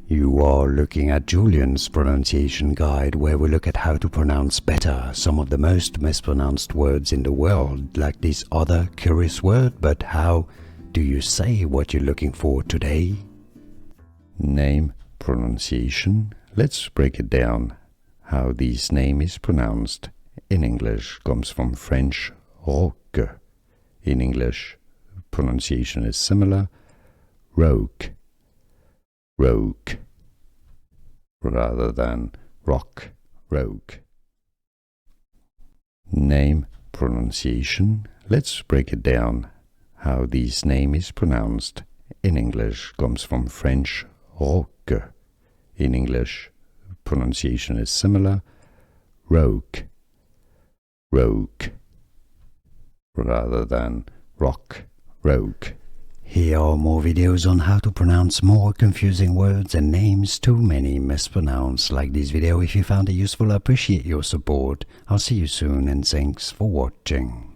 You are looking at Julian's pronunciation guide, where we look at how to pronounce better some of the most mispronounced words in the world, like this other curious word. But how do you say what you're looking for today? Name, pronunciation. Let's break it down. How this name is pronounced in English comes from French Roque. In English, pronunciation is similar. Roque. Roque, rather than rock, roque. Name, pronunciation. Let's break it down. How this name is pronounced in English comes from French Roque. In English, pronunciation is similar. Roque, roque, rather than rock, roque. Here are more videos on how to pronounce more confusing words and names too many mispronounced. Like this video if you found it useful. I appreciate your support. I'll see you soon and thanks for watching.